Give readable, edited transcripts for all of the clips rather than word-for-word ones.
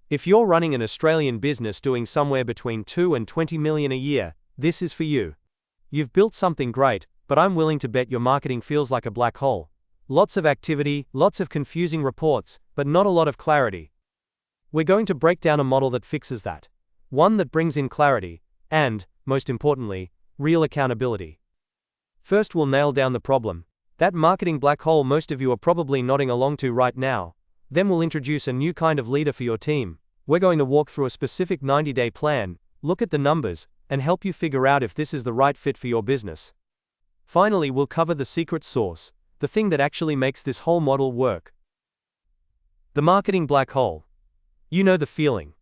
If you're running an Australian business doing somewhere between 2 and 20 million a year, this is for you. You've built something great, but I'm willing to bet your marketing feels like a black hole. Lots of activity, lots of confusing reports, but not a lot of clarity. We're going to break down a model that fixes that. One that brings in clarity, and, most importantly, real accountability. First, we'll nail down the problem. That marketing black hole most of you are probably nodding along to right now. Then we'll introduce a new kind of leader for your team. We're going to walk through a specific 90-day plan, look at the numbers, and help you figure out if this is the right fit for your business. Finally, we'll cover the secret sauce, the thing that actually makes this whole model work. The marketing black hole. You know the feeling.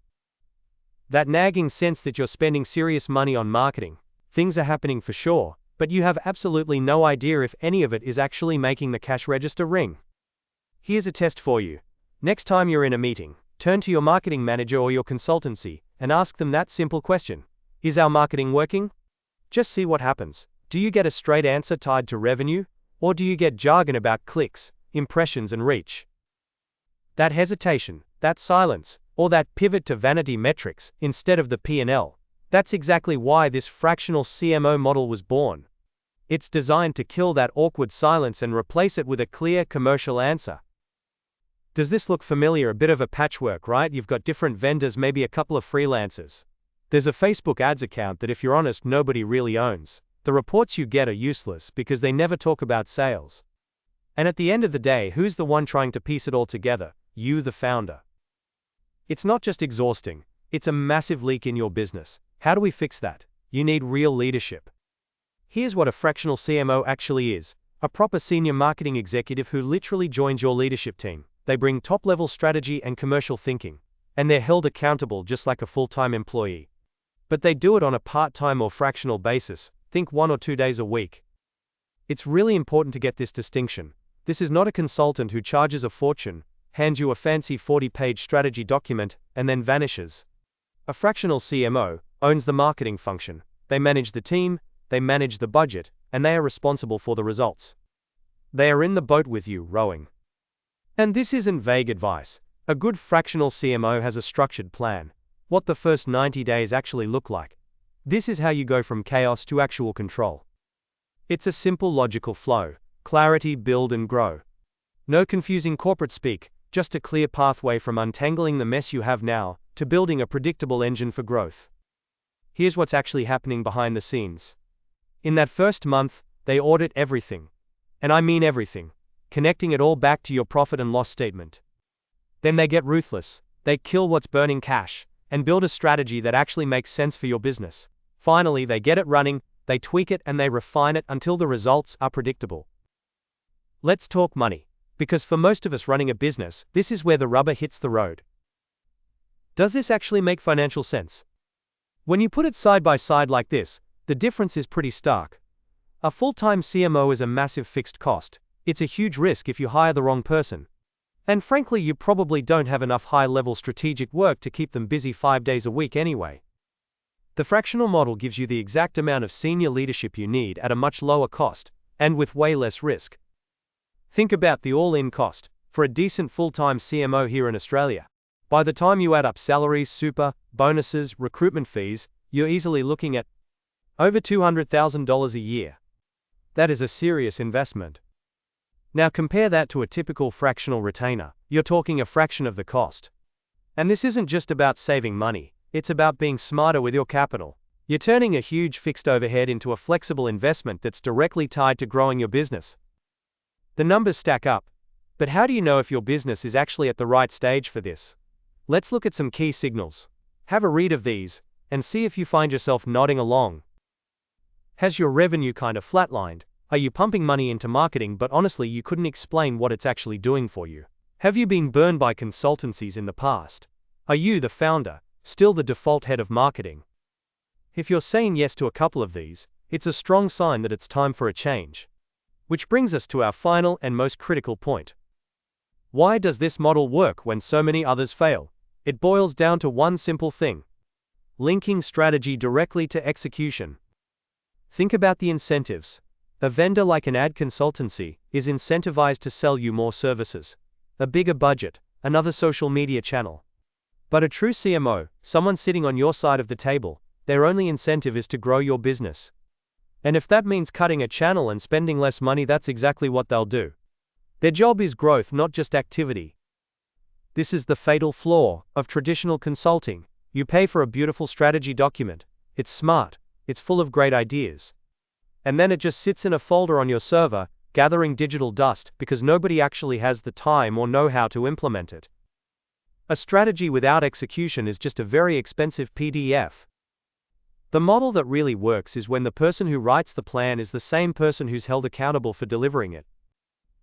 That nagging sense that you're spending serious money on marketing. Things are happening for sure, but you have absolutely no idea if any of it is actually making the cash register ring. Here's a test for you. Next time you're in a meeting, turn to your marketing manager or your consultancy and ask them that simple question. Is our marketing working? Just see what happens. Do you get a straight answer tied to revenue? Or do you get jargon about clicks, impressions and reach? That hesitation, that silence, or that pivot to vanity metrics instead of the P&L. That's exactly why this fractional CMO model was born. It's designed to kill that awkward silence and replace it with a clear commercial answer. Does this look familiar? A bit of a patchwork, right? You've got different vendors, maybe a couple of freelancers. There's a Facebook ads account that, if you're honest, nobody really owns. The reports you get are useless because they never talk about sales. And at the end of the day, who's the one trying to piece it all together? You, the founder. It's not just exhausting, it's a massive leak in your business. How do we fix that? You need real leadership. Here's what a fractional CMO actually is: a proper senior marketing executive who literally joins your leadership team. They bring top-level strategy and commercial thinking, and they're held accountable just like a full-time employee. But they do it on a part-time or fractional basis, think 1 or 2 days a week. It's really important to get this distinction. This is not a consultant who charges a fortune, hands you a fancy 40-page strategy document, and then vanishes. A fractional CMO owns the marketing function. They manage the team, they manage the budget, and they are responsible for the results. They are in the boat with you, rowing. And this isn't vague advice. A good fractional CMO has a structured plan. What the first 90 days actually look like. This is how you go from chaos to actual control. It's a simple logical flow. Clarity, build and grow. No confusing corporate speak, just a clear pathway from untangling the mess you have now to building a predictable engine for growth. Here's what's actually happening behind the scenes. In that first month, they audit everything. And I mean everything. Connecting it all back to your profit and loss statement. Then they get ruthless. They kill what's burning cash and build a strategy that actually makes sense for your business. Finally, they get it running, they tweak it and they refine it until the results are predictable. Let's talk money. Because for most of us running a business, this is where the rubber hits the road. Does this actually make financial sense? When you put it side by side like this, the difference is pretty stark. A full-time CMO is a massive fixed cost. It's a huge risk if you hire the wrong person. And frankly, you probably don't have enough high-level strategic work to keep them busy 5 days a week anyway. The fractional model gives you the exact amount of senior leadership you need at a much lower cost, and with way less risk. Think about the all-in cost for a decent full-time CMO here in Australia. By the time you add up salaries, super, bonuses, recruitment fees, you're easily looking at over $200,000 a year. That is a serious investment. Now compare that to a typical fractional retainer. You're talking a fraction of the cost. And this isn't just about saving money, it's about being smarter with your capital. You're turning a huge fixed overhead into a flexible investment that's directly tied to growing your business. The numbers stack up. But how do you know if your business is actually at the right stage for this? Let's look at some key signals. Have a read of these, and see if you find yourself nodding along. Has your revenue kind of flatlined? Are you pumping money into marketing but honestly you couldn't explain what it's actually doing for you? Have you been burned by consultancies in the past? Are you, the founder, still the default head of marketing? If you're saying yes to a couple of these, it's a strong sign that it's time for a change. Which brings us to our final and most critical point. Why does this model work when so many others fail? It boils down to one simple thing: linking strategy directly to execution. Think about the incentives. A vendor like an ad consultancy is incentivized to sell you more services, a bigger budget, another social media channel. But a true CMO, someone sitting on your side of the table, their only incentive is to grow your business. And if that means cutting a channel and spending less money, that's exactly what they'll do. Their job is growth, not just activity. This is the fatal flaw of traditional consulting. You pay for a beautiful strategy document. It's smart, it's full of great ideas. And then it just sits in a folder on your server, gathering digital dust because nobody actually has the time or know-how to implement it. A strategy without execution is just a very expensive PDF. The model that really works is when the person who writes the plan is the same person who's held accountable for delivering it.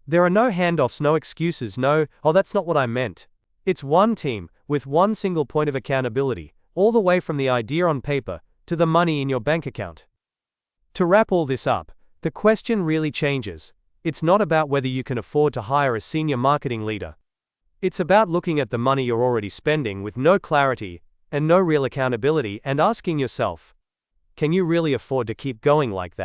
There are no handoffs, no excuses, no, "Oh, that's not what I meant." It's one team, with one single point of accountability, all the way from the idea on paper to the money in your bank account. To wrap all this up, the question really changes. It's not about whether you can afford to hire a senior marketing leader. It's about looking at the money you're already spending with no clarity and no real accountability and asking yourself, can you really afford to keep going like that?